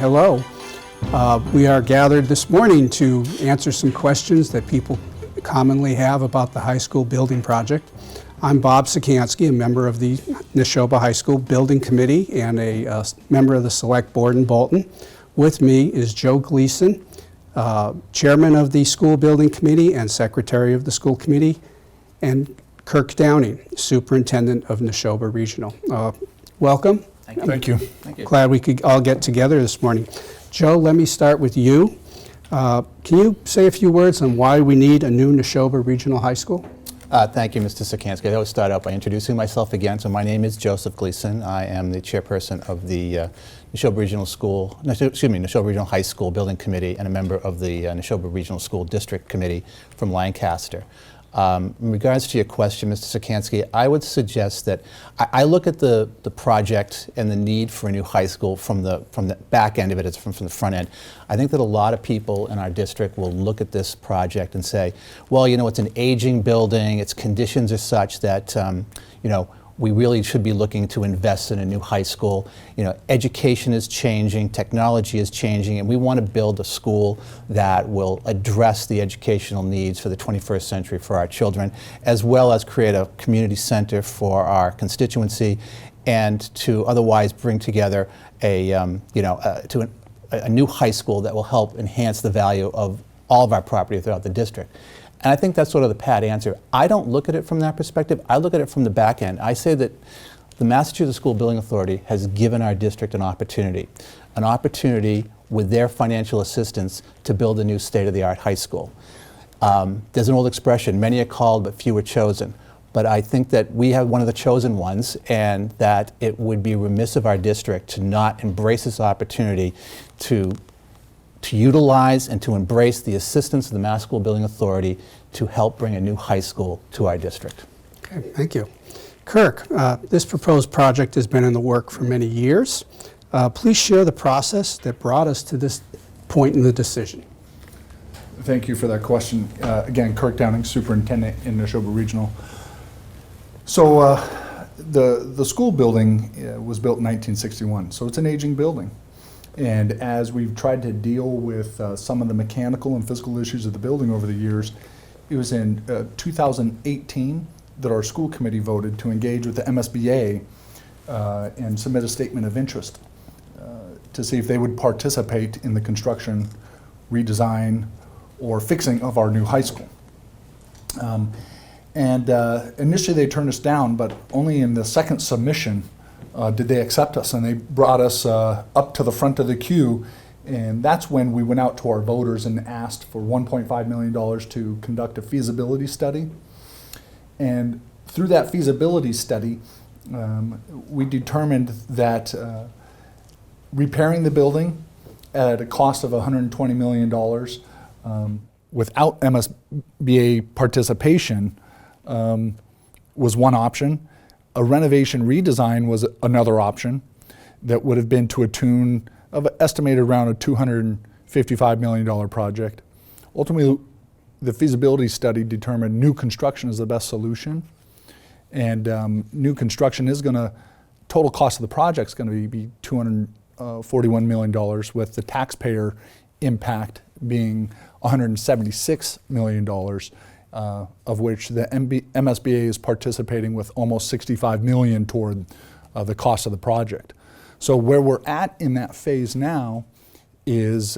Hello. We are gathered this morning to answer some questions that people commonly have about the high school building project. I'm Bob Czekanski, a member of the Neshoba High School Building Committee and a member of the Select Board in Bolton. With me is Joe Gleason, Chairman of the School Building Committee and Secretary of the School Committee, and Kirk Downing, Superintendent of Neshoba Regional. Welcome. Thank you. Thank you. Glad we could all get together this morning. Joe, let me start with you. Can you say a few words on why we need a new Neshoba Regional High School? Thank you, Mr. Czekanski. I always start out by introducing myself again. So my name is Joseph Gleason. I am the chairperson of the Neshoba Regional High School Building Committee and a member of the Neshoba Regional School District Committee from Lancaster. In regards to your question, Mr. Czekanski, I would suggest that I look at the project and the need for a new high school from the back end of it, from the front end. I think that a lot of people in our district will look at this project and say, well, you know, it's an aging building, its conditions are such that, you know, we really should be looking to invest in a new high school. You know, education is changing, technology is changing, and we want to build a school that will address the educational needs for the 21st century for our children, as well as create a community center for our constituency, and to otherwise bring together a new high school that will help enhance the value of all of our property throughout the district. And I think that's sort of the pat answer. I don't look at it from that perspective. I look at it from the back end. I say that the Massachusetts School Building Authority has given our district an opportunity with their financial assistance to build a new state-of-the-art high school. There's an old expression, many are called but few are chosen. But I think that we have one of the chosen ones, and that it would be remiss of our district to not embrace this opportunity to utilize and to embrace the assistance of the Mass School Building Authority to help bring a new high school to our district. Okay, thank you. Kirk, this proposed project has been in the work for many years. Please share the process that brought us to this point in the decision. Thank you for that question. Again, Kirk Downing, Superintendent in Neshoba Regional. So the school building was built in 1961, so it's an aging building. And as we've tried to deal with some of the mechanical and physical issues of the building over the years, it was in 2018 that our school committee voted to engage with the MSBA and submit a statement of interest to see if they would participate in the construction, redesign, or fixing of our new high school. Initially they turned us down, but only in the second submission did they accept us, and they brought us up to the front of the queue, and that's when we went out to our voters and asked for $1.5 million to conduct a feasibility study. And through that feasibility study, we determined that repairing the building at a cost of $120 million without MSBA participation was one option. A renovation redesign was another option that would have been to a tune of estimated around a $255 million project. Ultimately, the feasibility study determined new construction is the best solution. And new construction is going to, total cost of the project is going to be $241 million, with the taxpayer impact being $176 million. Of which the MSBA is participating with almost $65 million toward the cost of the project. So where we're at in that phase now is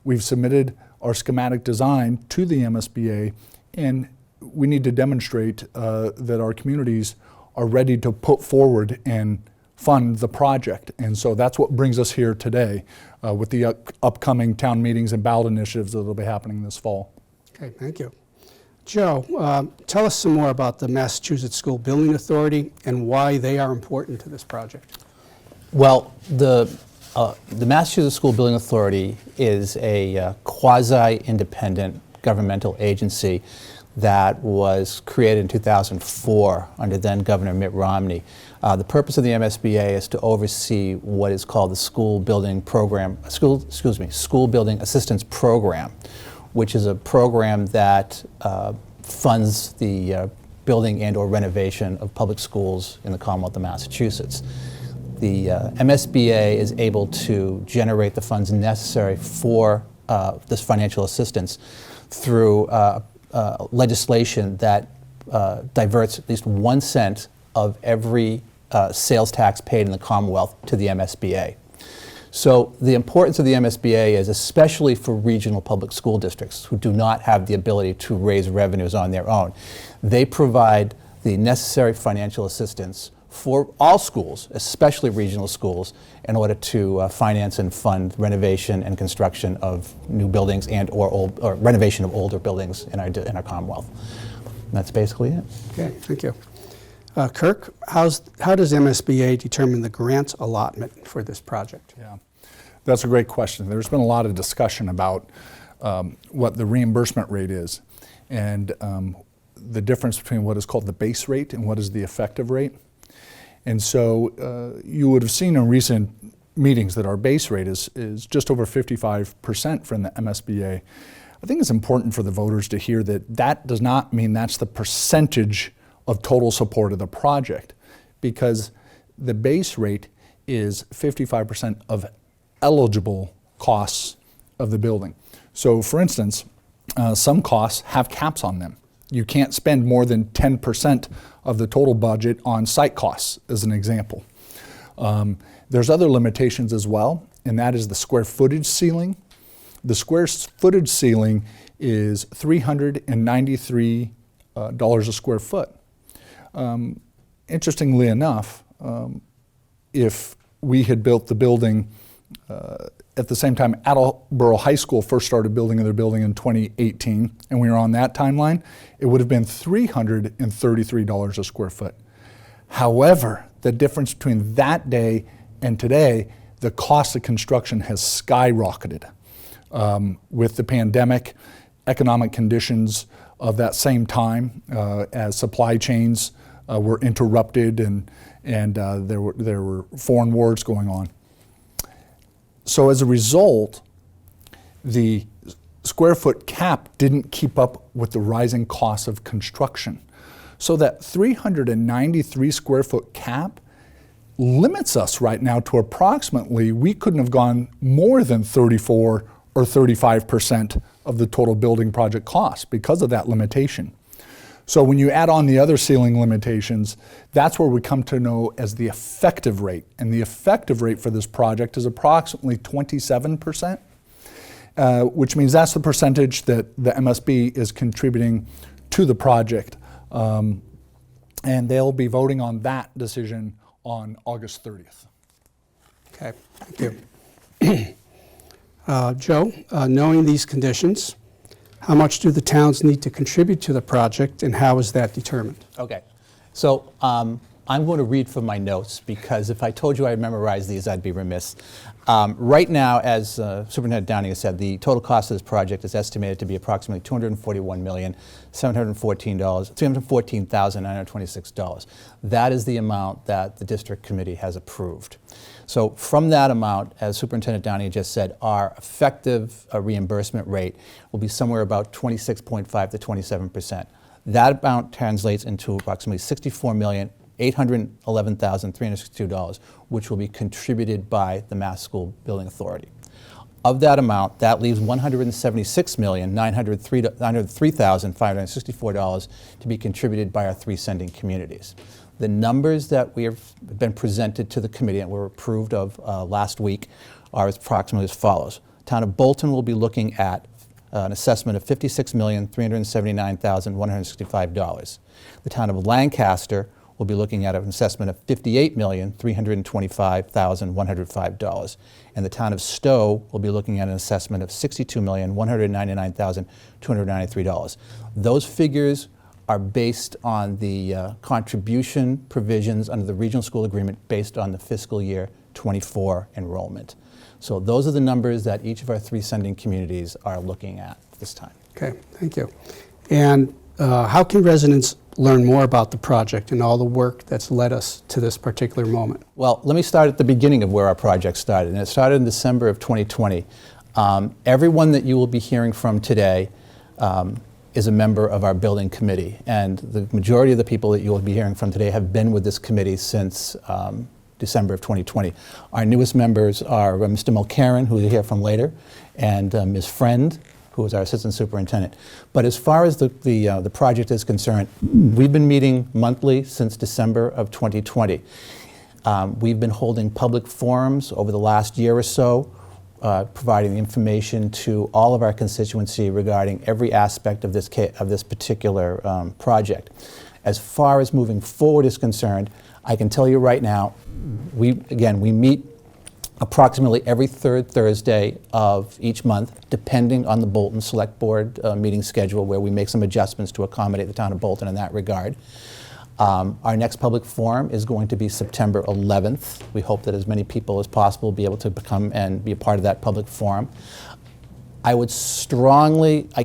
we've submitted our schematic design to the MSBA, and we need to demonstrate that our communities are ready to put forward and fund the project. And so that's what brings us here today with the upcoming town meetings and ballot initiatives that will be happening this fall. Okay, thank you. Joe, tell us some more about the Massachusetts School Building Authority and why they are important to this project. Well, the Massachusetts School Building Authority is a quasi-independent governmental agency that was created in 2004 under then Governor Mitt Romney. The purpose of the MSBA is to oversee what is called the School Building Assistance Program, which is a program that funds the building and/or renovation of public schools in the Commonwealth of Massachusetts. the MSBA is able to generate the funds necessary for this financial assistance through legislation that diverts at least 1 cent of every sales tax paid in the Commonwealth to the MSBA. So the importance of the MSBA is especially for regional public school districts who do not have the ability to raise revenues on their own. They provide the necessary financial assistance for all schools, especially regional schools, in order to finance and fund renovation and construction of new buildings or renovation of older buildings in our Commonwealth. And that's basically it. Okay, thank you. Kirk, how does MSBA determine the grant allotment for this project? Yeah, that's a great question. There's been a lot of discussion about what the reimbursement rate is and the difference between what is called the base rate and what is the effective rate. And so you would have seen in recent meetings that our base rate is just over 55% from the MSBA. I think it's important for the voters to hear that that does not mean that's the percentage of total support of the project, because the base rate is 55% of eligible costs of the building. So for instance, some costs have caps on them. You can't spend more than 10% of the total budget on site costs, as an example. There's other limitations as well, and that is the square footage ceiling. The square footage ceiling is $393 a square foot. Interestingly enough, if we had built the building at the same time Attleboro High School first started building their building in 2018, and we were on that timeline, it would have been $333 a square foot. However, the difference between that day and today, the cost of construction has skyrocketed. With the pandemic, economic conditions of that same time, as supply chains were interrupted and there were foreign wars going on. So as a result, the square foot cap didn't keep up with the rising costs of construction. So that 393 square foot cap limits us right now to approximately, we couldn't have gone more than 34 or 35% of the total building project cost because of that limitation. So when you add on the other ceiling limitations, that's where we come to know as the effective rate. And the effective rate for this project is approximately 27%, which means that's the percentage that the MSB is contributing to the project. And they'll be voting on that decision on August 30th. Okay, thank you. Joe, knowing these conditions, how much do the towns need to contribute to the project, and how is that determined? Okay, so I'm going to read from my notes, because if I told you I memorized these, I'd be remiss. Right now, as Superintendent Downing has said, the total cost of this project is estimated to be approximately $214,926. That is the amount that the district committee has approved. So from that amount, as Superintendent Downing just said, our effective reimbursement rate will be somewhere about 26.5 to 27%. That amount translates into approximately $64,811,362, which will be contributed by the Mass School Building Authority. Of that amount, that leaves $176,903,564 to be contributed by our 3 sending communities. The numbers that we have been presented to the committee and were approved of last week are approximately as follows. The town of Bolton will be looking at an assessment of $56,379,165. The town of Lancaster will be looking at an assessment of $58,325,105. And the town of Stowe will be looking at an assessment of $62,199,293. Those figures are based on the contribution provisions under the regional school agreement based on the fiscal year 24 enrollment. So those are the numbers that each of our 3 sending communities are looking at this time. Okay, thank you. And how can residents learn more about the project and all the work that's led us to this particular moment? Well, let me start at the beginning of where our project started, and it started in December of 2020. Everyone that you will be hearing from today is a member of our building committee, and the majority of the people that you will be hearing from today have been with this committee since December of 2020. Our newest members are Mr. Mulcairn, who you'll hear from later, and Ms. Friend, who is our assistant superintendent. But as far as the project is concerned, we've been meeting monthly since December of 2020. We've been holding public forums over the last year or so, providing information to all of our constituency regarding every aspect of this particular project. As far as moving forward is concerned, I can tell you right now, we meet approximately every third Thursday of each month, depending on the Bolton Select Board meeting schedule, where we make some adjustments to accommodate the town of Bolton in that regard. Our next public forum is going to be September 11th. We hope that as many people as possible will be able to come and be a part of that public forum. I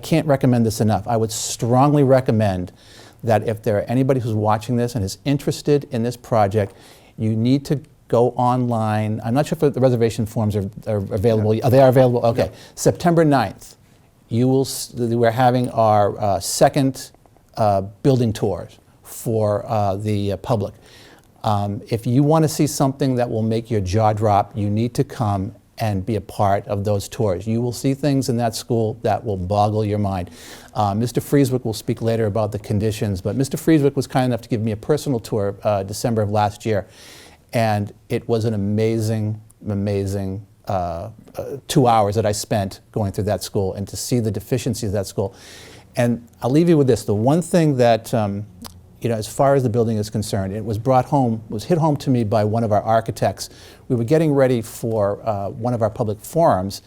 can't recommend this enough, I would strongly recommend that if there are anybody who's watching this and is interested in this project, you need to go online. I'm not sure if the reservation forms are available. Yeah. They are available? Okay. Yeah. September 9th, we're having our second building tours for the public. If you want to see something that will make your jaw drop, you need to come and be a part of those tours. You will see things in that school that will boggle your mind. Mr. Frieswick will speak later about the conditions, but Mr. Frieswick was kind enough to give me a personal tour December of last year, and it was an amazing 2 hours that I spent going through that school and to see the deficiencies of that school. And I'll leave you with this. The one thing that, as far as the building is concerned, it was hit home to me by one of our architects. We were getting ready for one of our public forums,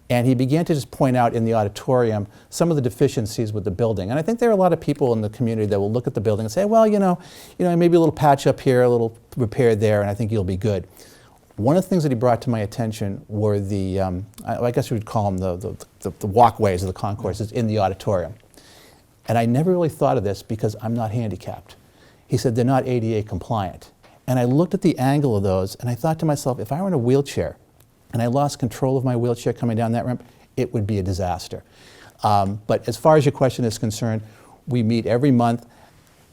and he began to just point out in the auditorium some of the deficiencies with the building. And I think there are a lot of people in the community that will look at the building and say, well, maybe a little patch up here, a little repair there, and I think you'll be good. One of the things that he brought to my attention were I guess we would call them the walkways or the concourses in the auditorium. And I never really thought of this because I'm not handicapped. He said they're not ADA compliant. And I looked at the angle of those and I thought to myself, if I were in a wheelchair and I lost control of my wheelchair coming down that ramp, it would be a disaster. But as far as your question is concerned, we meet every month.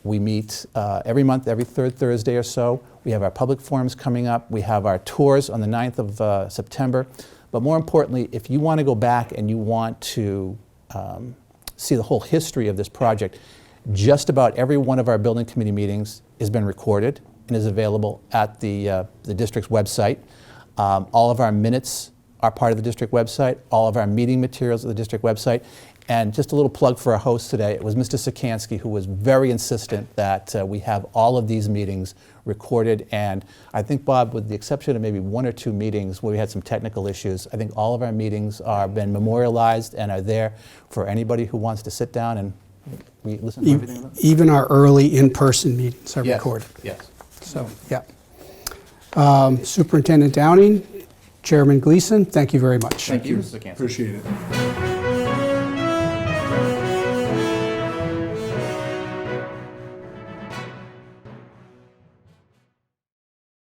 We meet every month, every third Thursday or so. We have our public forums coming up. We have our tours on the 9th of September. But more importantly, if you want to go back and you want to see the whole history of this project, just about every one of our building committee meetings has been recorded and is available at the district's website. All of our minutes are part of the district website, all of our meeting materials at the district website. And just a little plug for our host today, it was Mr. Czekanski who was very insistent that we have all of these meetings recorded. And I think, Bob, with the exception of maybe 1 or 2 meetings where we had some technical issues, I think all of our meetings are been memorialized and are there for anybody who wants to sit down and listen to everything about it. Even our early in-person meetings are recorded. Yes. So, yeah. Superintendent Downing, Chairman Gleason, thank you very much. Thank you. Mr. Czekanski. Appreciate it.